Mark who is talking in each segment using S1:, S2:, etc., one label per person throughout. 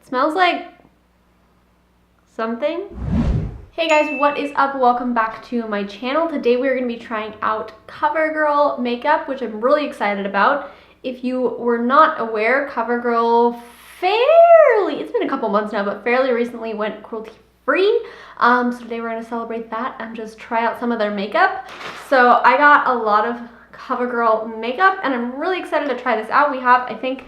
S1: It smells like something. Hey guys, what is up? Welcome back to my channel. Today we're going to be trying out Covergirl makeup, which I'm really excited about. If you were not aware, Covergirl it's been a couple months now, but fairly recently went cruelty free. So today we're going to celebrate that and just try out some of their makeup. So I got a lot of Covergirl makeup and I'm really excited to try this out. We have, I think,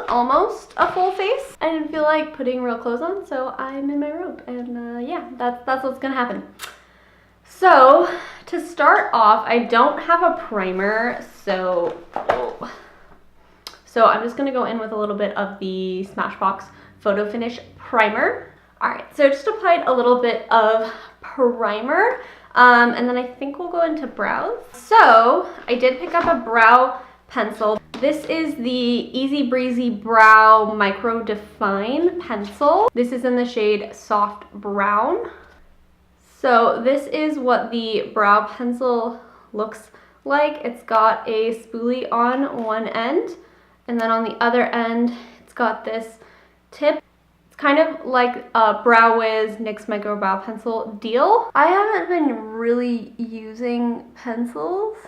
S1: almost a full face. I didn't feel like putting real clothes on, so I'm in my robe, and yeah, that's what's gonna happen. So to start off, I don't have a primer, so I'm just gonna go in with a little bit of the Smashbox Photo Finish primer. All right, so I just applied a little bit of primer, and then I think we'll go into brows. So I did pick up a brow pencil. This is the Easy Breezy Brow Micro Define pencil. This is in the shade Soft Brown. So this is what the brow pencil looks like. It's got a spoolie on one end, and then on the other end, it's got this tip. It's kind of like a Brow Wiz NYX Micro Brow Pencil deal. I haven't been really using pencils.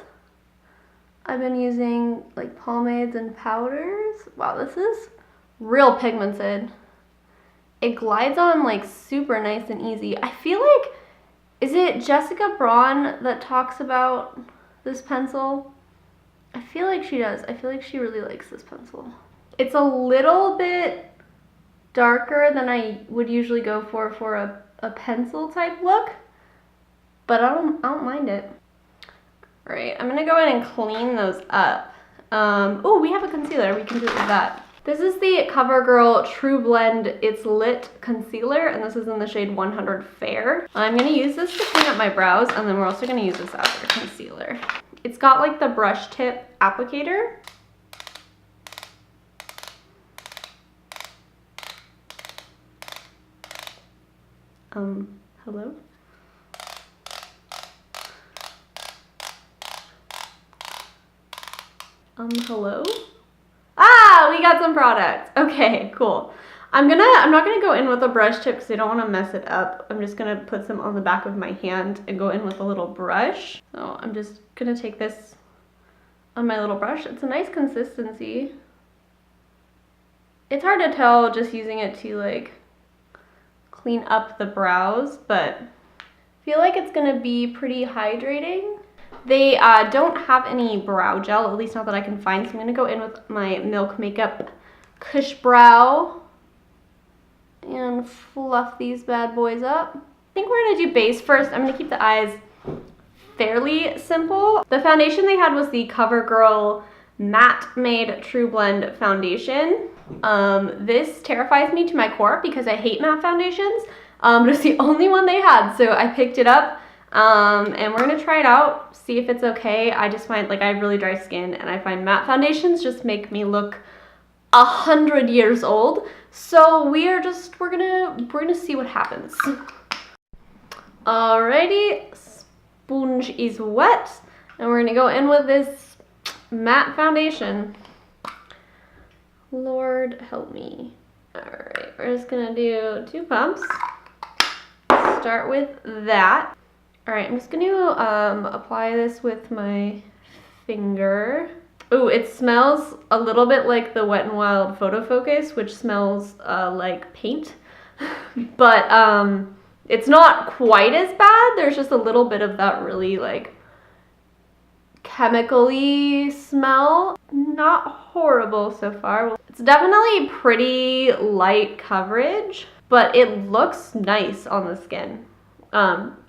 S1: I've been using like pomades and powders. Wow, this is real pigmented. It glides on like super nice and easy. I feel like, is it Jessica Braun that talks about this pencil? I feel like she does. I feel like she really likes this pencil. It's a little bit darker than I would usually go for a pencil type look, but I don't mind it. All right, I'm gonna go in and clean those up. Oh, we have a concealer, we can do that. This is the CoverGirl TruBlend It's Lit Concealer, and this is in the shade 100 Fair. I'm gonna use this to clean up my brows, and then we're also gonna use this as our concealer. It's got like the brush tip applicator. Hello? Hello? Ah, we got some products. Okay, cool. I'm not gonna go in with a brush tip because I don't want to mess it up. I'm just gonna put some on the back of my hand and go in with a little brush. So I'm just gonna take this on my little brush. It's a nice consistency. It's hard to tell just using it to like clean up the brows, but I feel like it's gonna be pretty hydrating. They don't have any brow gel, at least not that I can find, so I'm going to go in with my Milk Makeup Cush Brow and fluff these bad boys up. I think we're going to do base first. I'm going to keep the eyes fairly simple. The foundation they had was the CoverGirl Matte Made TruBlend Foundation. This terrifies me to my core because I hate matte foundations, but it's the only one they had, so I picked it up. And we're gonna try it out, see if it's okay. I just find, like, I have really dry skin, and I find matte foundations just make me look 100 years old. So we're gonna see what happens. Alrighty, sponge is wet, and we're gonna go in with this matte foundation. Lord help me. Alright, we're just gonna do 2 pumps. Start with that. All right, I'm just going to apply this with my finger. Ooh, it smells a little bit like the Wet n Wild Photo Focus, which smells like paint. But it's not quite as bad. There's just a little bit of that really like chemical-y smell. Not horrible so far. It's definitely pretty light coverage, but it looks nice on the skin.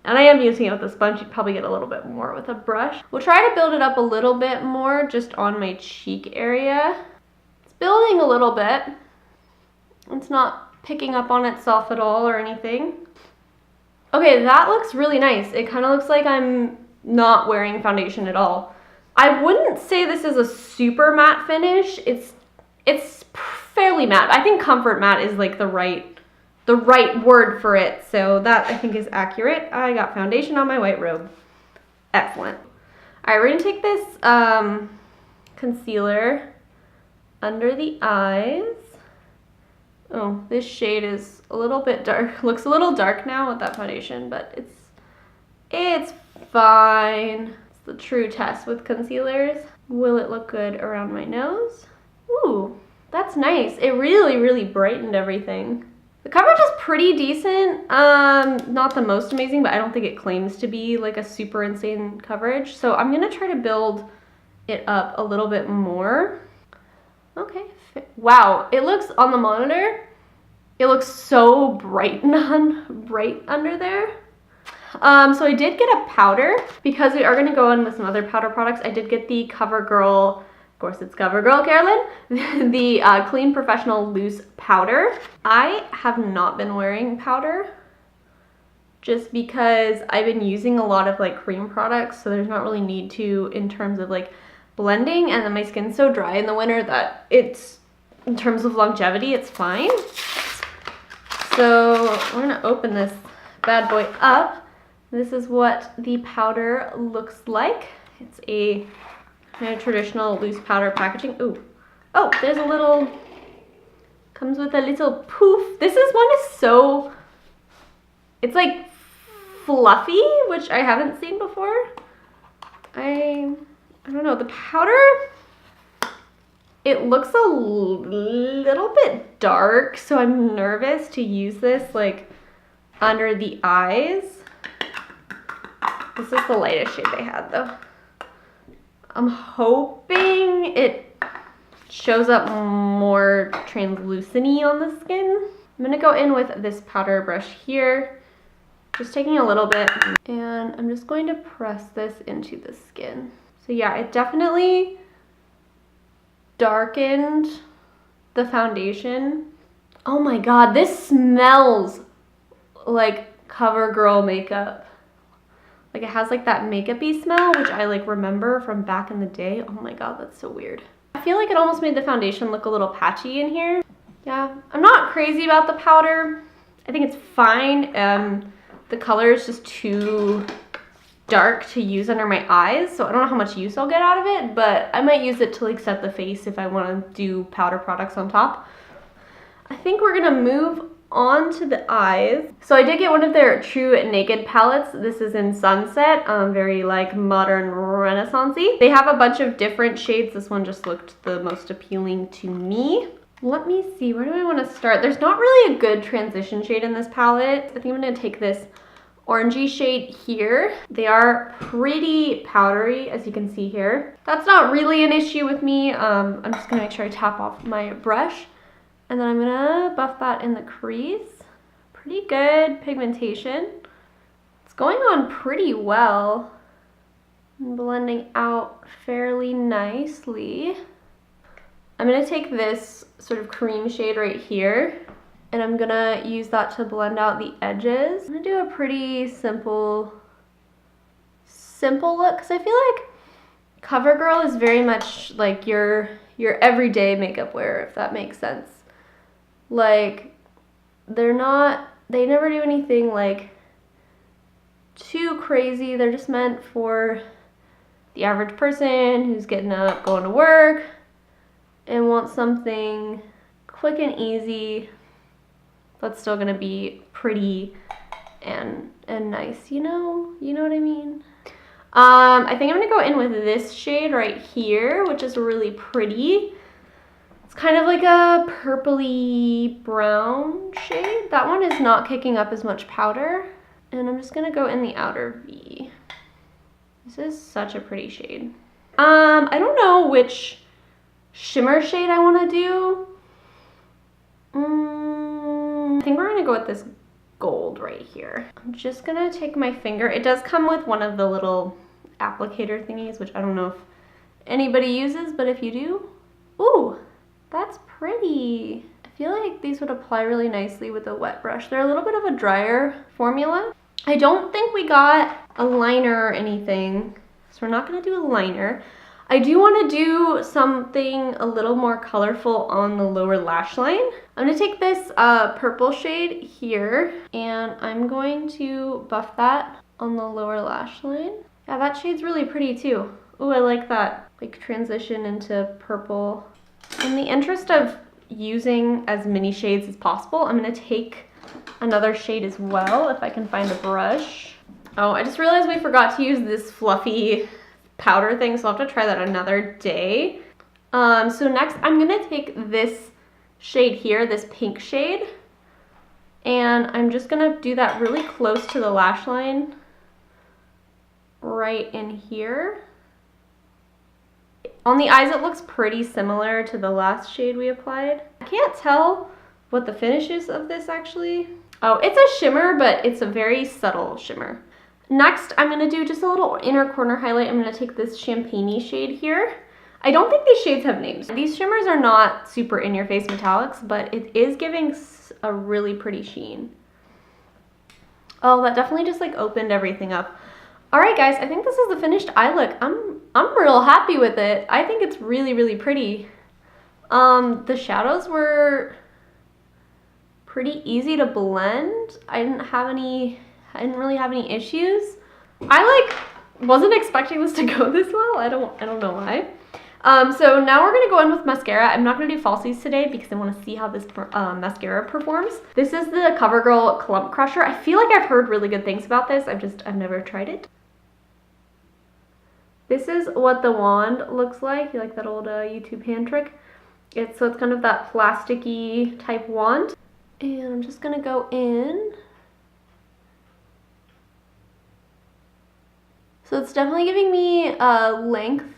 S1: And I am using it with a sponge. You'd probably get a little bit more with a brush. We'll try to build it up a little bit more just on my cheek area. It's building a little bit. It's not picking up on itself at all or anything. Okay, that looks really nice. It kind of looks like I'm not wearing foundation at all. I wouldn't say this is a super matte finish. It's fairly matte. I think comfort matte is like the right word for it, so that I think is accurate. I got foundation on my white robe. Excellent. All right, we're gonna take this concealer under the eyes Oh, this shade is a little bit dark. Looks a little dark now with that foundation, but it's fine. It's the true test with concealers. Will it look good around my nose? Ooh, that's nice. It really, really brightened everything. The coverage is pretty decent. Not the most amazing, but I don't think it claims to be like a super insane coverage. So I'm gonna try to build it up a little bit more. Okay, wow, it looks on the monitor, it looks so bright under there. So I did get a powder because we are gonna go in with some other powder products. I did get the Covergirl, of course it's Covergirl, Carolyn, the Clean Professional Loose Powder. I have not been wearing powder just because I've been using a lot of like cream products, so there's not really need to in terms of like blending, and then my skin's so dry in the winter that it's, in terms of longevity, it's fine. So we're gonna open this bad boy up. This is what the powder looks like. It's a kind of traditional loose powder packaging. Ooh, oh, there's a little, comes with a little poof. This is one is so, it's like fluffy, which I haven't seen before. I don't know, the powder, it looks a little bit dark, so I'm nervous to use this like under the eyes. This is the lightest shade they had though. I'm hoping it shows up more translucent-y on the skin. I'm gonna go in with this powder brush here, just taking a little bit, and I'm just going to press this into the skin. So yeah, it definitely darkened the foundation. Oh my god, this smells like CoverGirl makeup. Like it has like that makeup-y smell, which I like remember from back in the day. Oh my god, that's so weird. I feel like it almost made the foundation look a little patchy in here. Yeah, I'm not crazy about the powder. I think it's fine. The color is just too dark to use under my eyes, so I don't know how much use I'll get out of it, but I might use it to like set the face if I want to do powder products on top. I think we're gonna move on to the eyes. So I did get one of their True Naked palettes. This is in Sunset, very like modern renaissance-y. They have a bunch of different shades. This one just looked the most appealing to me. Let me see, where do I want to start? There's not really a good transition shade in this palette. I think I'm gonna take this orangey shade here. They are pretty powdery, as you can see here. That's not really an issue with me. I'm just gonna make sure I tap off my brush, and then I'm gonna buff that in the crease. Pretty good pigmentation. It's going on pretty well. I'm blending out fairly nicely. I'm gonna take this sort of cream shade right here, and I'm gonna use that to blend out the edges. I'm gonna do a pretty simple look, because I feel like CoverGirl is very much like your everyday makeup wear, if that makes sense. Like, they never do anything like too crazy. They're just meant for the average person who's getting up, going to work, and wants something quick and easy that's still gonna be pretty and nice, you know what I mean? I think I'm gonna go in with this shade right here, which is really pretty. It's kind of like a purpley brown shade. That one is not kicking up as much powder. And I'm just gonna go in the outer V. This is such a pretty shade. I don't know which shimmer shade I wanna do. I think we're gonna go with this gold right here. I'm just gonna take my finger. It does come with one of the little applicator thingies, which I don't know if anybody uses, but if you do, ooh, that's pretty. I feel like these would apply really nicely with a wet brush. They're a little bit of a drier formula. I don't think we got a liner or anything, so we're not gonna do a liner. I do want to do something a little more colorful on the lower lash line. I'm going to take this purple shade here, and I'm going to buff that on the lower lash line. Yeah, that shade's really pretty too. Ooh, I like that, like transition into purple. In the interest of using as many shades as possible. I'm gonna take another shade as well, if I can find a brush. Oh, I just realized we forgot to use this fluffy powder thing, so I'll have to try that another day. So next I'm gonna take this shade here, this pink shade, and I'm just gonna do that really close to the lash line, right in here. On the eyes, it looks pretty similar to the last shade we applied. I can't tell what the finish is of this actually. Oh, it's a shimmer, but it's a very subtle shimmer. Next, I'm gonna do just a little inner corner highlight. I'm gonna take this champagne-y shade here. I don't think these shades have names. These shimmers are not super in-your-face metallics, but it is giving a really pretty sheen. Oh, that definitely just like opened everything up. All right, guys, I think this is the finished eye look. I'm real happy with it. I think it's really, really pretty. The shadows were pretty easy to blend. I didn't really have any issues. I wasn't expecting this to go this well. I don't know why. So now we're gonna go in with mascara. I'm not gonna do falsies today because I want to see how this mascara performs. This is the Covergirl Clump Crusher. I feel like I've heard really good things about this. I've never tried it. This is what the wand looks like. You like that old YouTube hand trick? So it's kind of that plasticky type wand. And I'm just gonna go in. So it's definitely giving me length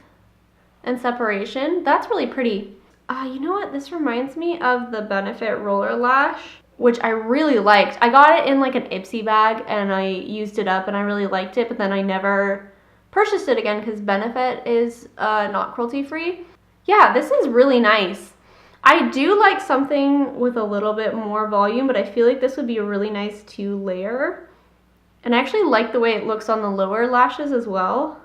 S1: and separation. That's really pretty. You know what? This reminds me of the Benefit Roller Lash, which I really liked. I got it in like an Ipsy bag and I used it up and I really liked it, but then I never purchased it again because Benefit is not cruelty free. Yeah, this is really nice. I do like something with a little bit more volume, but I feel like this would be really nice to layer. And I actually like the way it looks on the lower lashes as well.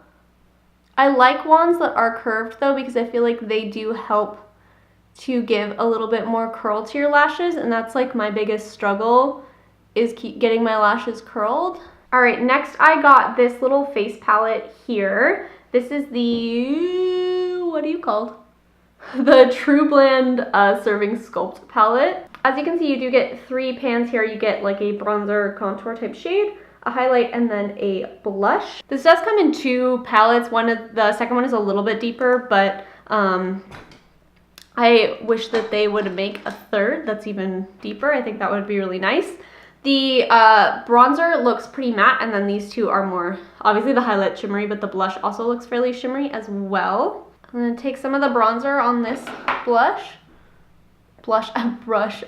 S1: I like wands that are curved though, because I feel like they do help to give a little bit more curl to your lashes, and that's like my biggest struggle, is keep getting my lashes curled. All right, next I got this little face palette here. This is the, what are you called? The TruBlend Serving Sculpt palette. As you can see, you do get 3 pans here. You get like a bronzer contour type shade, a highlight, and then a blush. This does come in 2 palettes. The second one is a little bit deeper, but I wish that they would make a third that's even deeper. I think that would be really nice. The bronzer looks pretty matte, and then these 2 are more, obviously the highlight shimmery, but the blush also looks fairly shimmery as well. I'm gonna take some of the bronzer on this brush.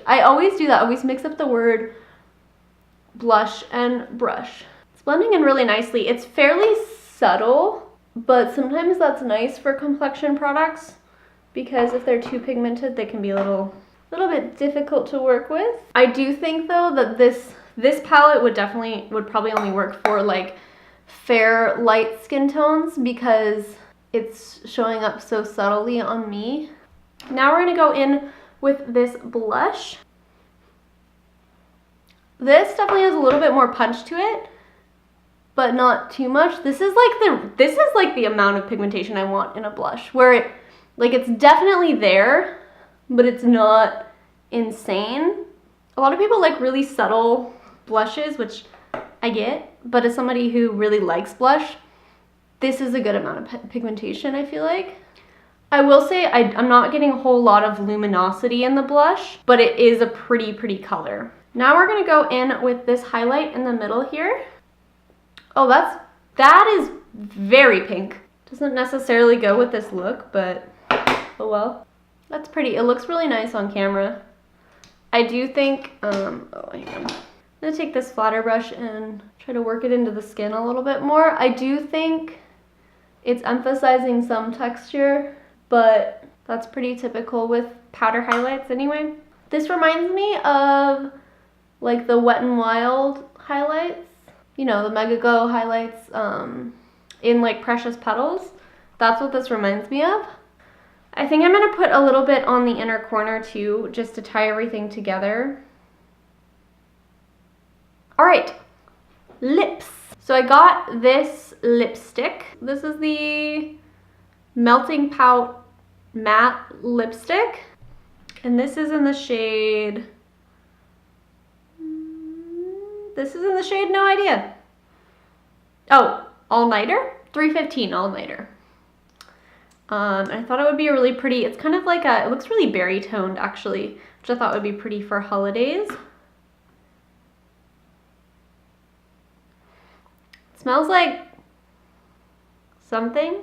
S1: I always do that. I always mix up the word blush and brush. It's blending in really nicely. It's fairly subtle, but sometimes that's nice for complexion products because if they're too pigmented, they can be a little bit difficult to work with. I do think though that this palette would probably only work for like fair light skin tones because it's showing up so subtly on me. Now we're gonna go in with this blush. This definitely has a little bit more punch to it, but not too much. This is like the amount of pigmentation I want in a blush, where it's definitely there, but it's not insane. A lot of people like really subtle blushes, which I get, but as somebody who really likes blush, this is a good amount of pigmentation, I feel like. I will say I'm not getting a whole lot of luminosity in the blush, but it is a pretty color. Now we're gonna go in with this highlight in the middle here. Oh, that is very pink. Doesn't necessarily go with this look, but oh well. That's pretty. It looks really nice on camera. I do think, I'm gonna take this flatter brush and try to work it into the skin a little bit more. I do think it's emphasizing some texture, but that's pretty typical with powder highlights anyway. This reminds me of like the Wet n Wild highlights, you know, the Mega Glow highlights in like Precious Petals. That's what this reminds me of. I think I'm gonna put a little bit on the inner corner too, just to tie everything together. All right, lips. So I got this lipstick. This is the Melting Pout Matte Lipstick. And this is in the shade, No Idea. Oh, All Nighter? 315 All Nighter. And I thought it would be a really pretty, it's kind of like a, it looks really berry toned actually, which I thought would be pretty for holidays. It smells like something,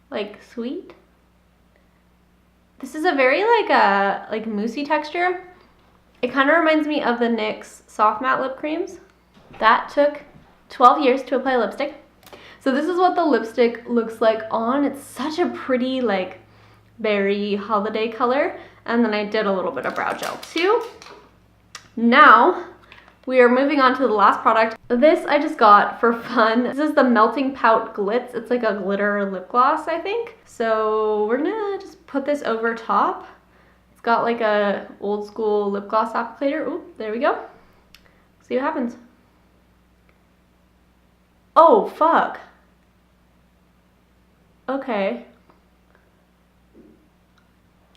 S1: like sweet. This is a very like moussey texture. It kind of reminds me of the NYX Soft Matte Lip Creams. That took 12 years to apply lipstick. So this is what the lipstick looks like on. It's such a pretty like berry holiday color. And then I did a little bit of brow gel too. Now we are moving on to the last product. This I just got for fun. This is the Melting Pout Glitz. It's like a glitter lip gloss, I think. So we're gonna just put this over top. It's got like a old school lip gloss applicator. Ooh, there we go. See what happens. Oh, fuck. Okay.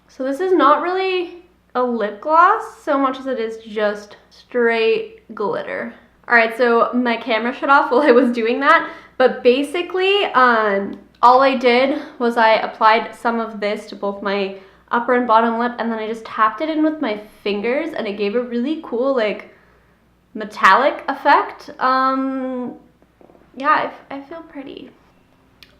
S1: So this is not really a lip gloss so much as it is just straight glitter. All right, so my camera shut off while I was doing that, but basically all I did was I applied some of this to both my upper and bottom lip, and then I just tapped it in with my fingers, and it gave a really cool like metallic effect. Yeah, I feel pretty.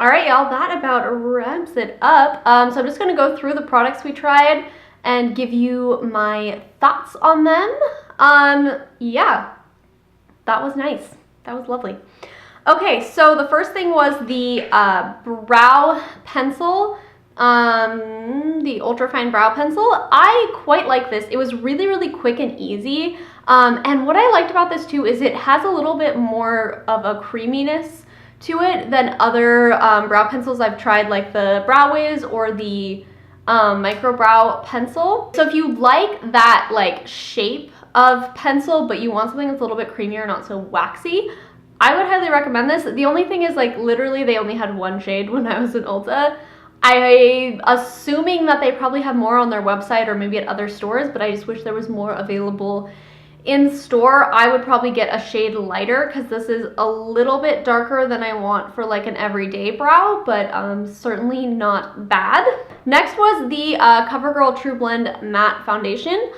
S1: All right, y'all, that about wraps it up. So I'm just gonna go through the products we tried and give you my thoughts on them. Yeah, that was nice. That was lovely. Okay, so the first thing was the brow pencil, the ultrafine brow pencil. I quite like this. It was really, really quick and easy. And what I liked about this too is it has a little bit more of a creaminess to it than other brow pencils I've tried, like the Brow Wiz or the micro brow pencil. So if you like that like shape of pencil, but you want something that's a little bit creamier, not so waxy, I would highly recommend this. The only thing is like literally they only had one shade when I was in Ulta. I'm assuming that they probably have more on their website or maybe at other stores, but I just wish there was more available in store. I would probably get a shade lighter because this is a little bit darker than I want for like an everyday brow, but certainly not bad. Next was the CoverGirl TruBlend Matte Foundation.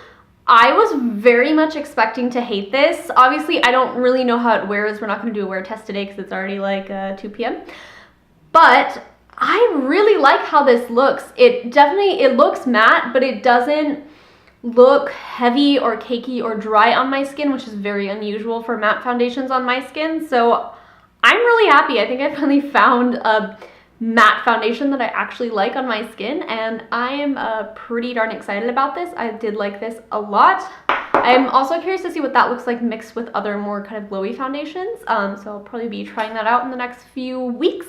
S1: I was very much expecting to hate this. Obviously, I don't really know how it wears. We're not going to do a wear test today because it's already like 2 p.m. But I really like how this looks. It looks matte, but it doesn't look heavy or cakey or dry on my skin, which is very unusual for matte foundations on my skin. So I'm really happy. I think I finally found a matte foundation that I actually like on my skin, and I am pretty darn excited about this. I did like this a lot. I'm also curious to see what that looks like mixed with other more kind of glowy foundations. So I'll probably be trying that out in the next few weeks.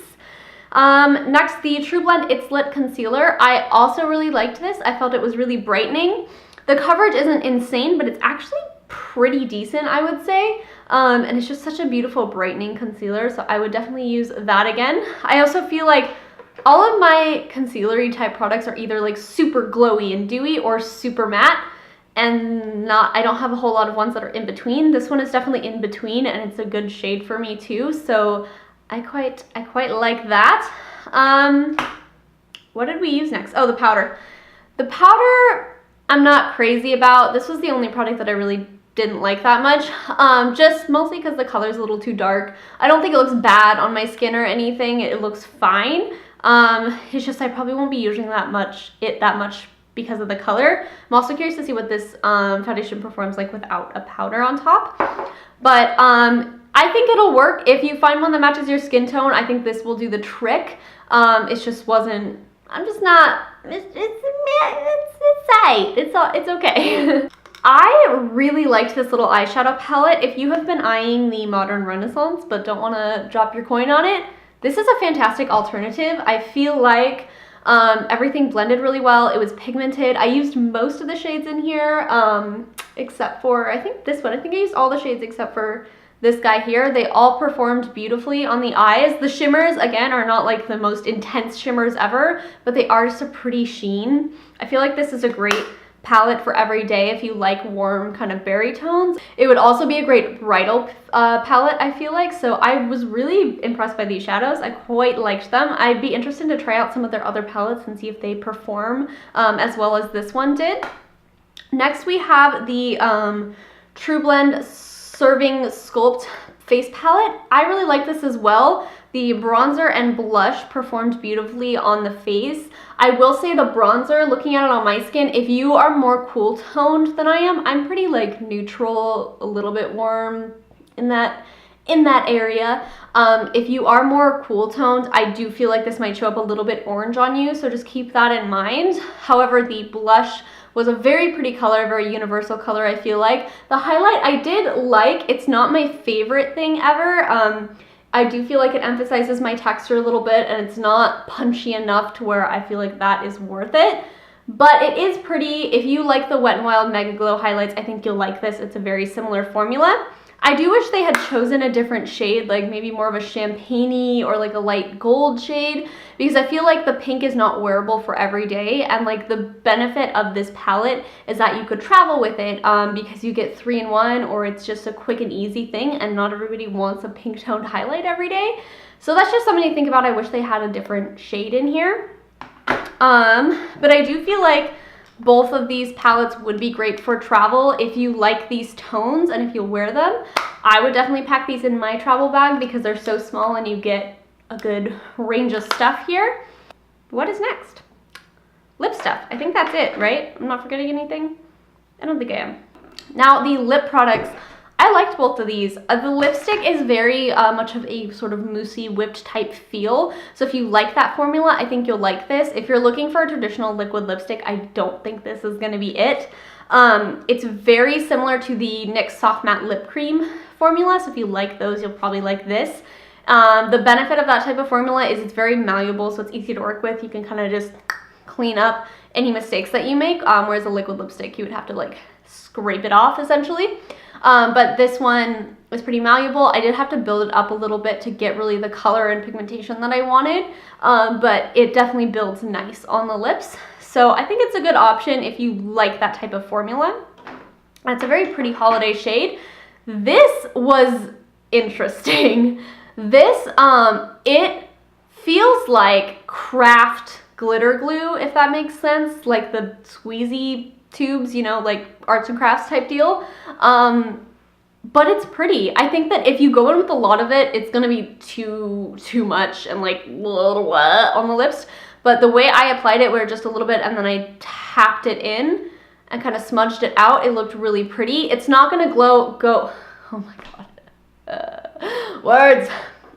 S1: Next, the TruBlend It's Lit Concealer. I also really liked this. I felt it was really brightening. The coverage isn't insane, but it's actually pretty decent, I would say. And it's just such a beautiful brightening concealer, so I would definitely use that again. I also feel like all of my concealer-y type products are either like super glowy and dewy or super matte, and I don't have a whole lot of ones that are in between. This one is definitely in between, and it's a good shade for me too, so I quite like that. What did we use next? Oh, the powder. The powder I'm not crazy about. This was the only product that I really didn't like that much, just mostly because the color is a little too dark. I don't think it looks bad on my skin or anything. It looks fine. It's just I probably won't be using that much because of the color. I'm also curious to see what this foundation performs like without a powder on top. But I think it'll work. If you find one that matches your skin tone, I think this will do the trick. It just wasn't, I'm just not, it's tight. It's okay. I really liked this little eyeshadow palette. If you have been eyeing the Modern Renaissance but don't want to drop your coin on it, this is a fantastic alternative. I feel like everything blended really well. It was pigmented. I used most of the shades in here, except for, I think this one. I think I used all the shades except for this guy here. They all performed beautifully on the eyes. The shimmers, again, are not like the most intense shimmers ever, but they are just a pretty sheen. I feel like this is a great palette for every day if you like warm kind of berry tones. It would also be a great bridal palette, I feel like. So I was really impressed by these shadows. I quite liked them. I'd be interested to try out some of their other palettes and see if they perform as well as this one did. Next we have the TruBlend Serving Sculpt face palette. I really like this as well. The bronzer and blush performed beautifully on the face. I will say the bronzer, looking at it on my skin, if you are more cool toned than I am, I'm pretty like neutral, a little bit warm in that area. If you are more cool toned, I do feel like this might show up a little bit orange on you, so just keep that in mind. However, the blush was a very pretty color, very universal color, I feel like. The highlight I did like. It's not my favorite thing ever. I do feel like it emphasizes my texture a little bit, and it's not punchy enough to where I feel like that is worth it. But it is pretty. If you like the Wet n Wild Mega Glow highlights, I think you'll like this. It's a very similar formula. I do wish they had chosen a different shade, like maybe more of a champagne-y or like a light gold shade, because I feel like the pink is not wearable for every day, and like the benefit of this palette is that you could travel with it because you get 3-in-1, or it's just a quick and easy thing, and not everybody wants a pink toned highlight every day. So that's just something to think about. I wish they had a different shade in here. But I do feel like both of these palettes would be great for travel if you like these tones and if you wear them. I would definitely pack these in my travel bag because they're so small and you get a good range of stuff here. What is next? Lip stuff. I think that's it, right? I'm not forgetting anything? I don't think I am. Now, the lip products. I liked both of these. The lipstick is very much of a sort of moussey whipped type feel. So if you like that formula, I think you'll like this. If you're looking for a traditional liquid lipstick, I don't think this is gonna be it. It's very similar to the NYX Soft Matte Lip Cream formula. So if you like those, you'll probably like this. The benefit of that type of formula is it's very malleable, so it's easy to work with. You can kind of just clean up any mistakes that you make, whereas a liquid lipstick, you would have to like scrape it off essentially. But this one was pretty malleable. I did have to build it up a little bit to get really the color and pigmentation that I wanted, but it definitely builds nice on the lips. So I think it's a good option if you like that type of formula. And it's a very pretty holiday shade. This was interesting. This, it feels like craft glitter glue, if that makes sense, like the squeezy tubes, you know, like arts and crafts type deal. But it's pretty. I think that if you go in with a lot of it, it's gonna be too much and like on the lips. But the way I applied it, where just a little bit and then I tapped it in and kind of smudged it out, it looked really pretty. It's not gonna go, oh my God, words.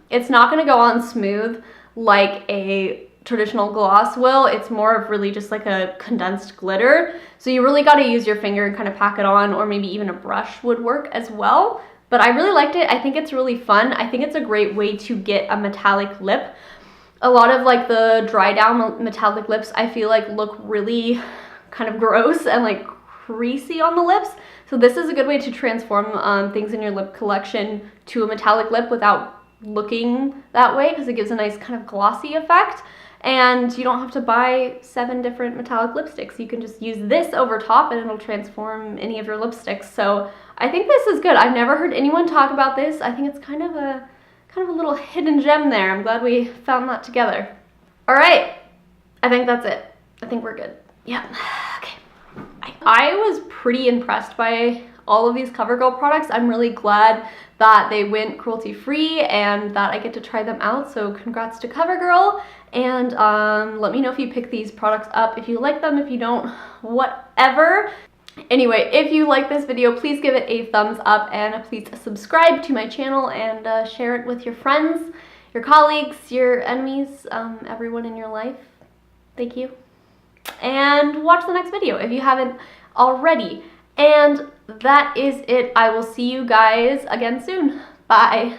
S1: It's not gonna go on smooth like a traditional gloss will. It's more of really just like a condensed glitter. So you really got to use your finger and kind of pack it on, or maybe even a brush would work as well. But I really liked it. I think it's really fun. I think it's a great way to get a metallic lip. A lot of like the dry down metallic lips, I feel like look really kind of gross and like creasy on the lips. So this is a good way to transform things in your lip collection to a metallic lip without looking that way, because it gives a nice kind of glossy effect. And you don't have to buy 7 different metallic lipsticks. You can just use this over top and it'll transform any of your lipsticks. So I think this is good. I've never heard anyone talk about this. I think it's kind of a little hidden gem there. I'm glad we found that together. All right, I think that's it. I think we're good. Yeah, okay. I was pretty impressed by all of these Covergirl products. I'm really glad that they went cruelty free and that I get to try them out. So congrats to Covergirl. And let me know if you pick these products up, if you like them, if you don't, whatever. Anyway, if you like this video, please give it a thumbs up and please subscribe to my channel and share it with your friends, your colleagues, your enemies, everyone in your life. Thank you. And watch the next video if you haven't already. And that is it. I will see you guys again soon. Bye.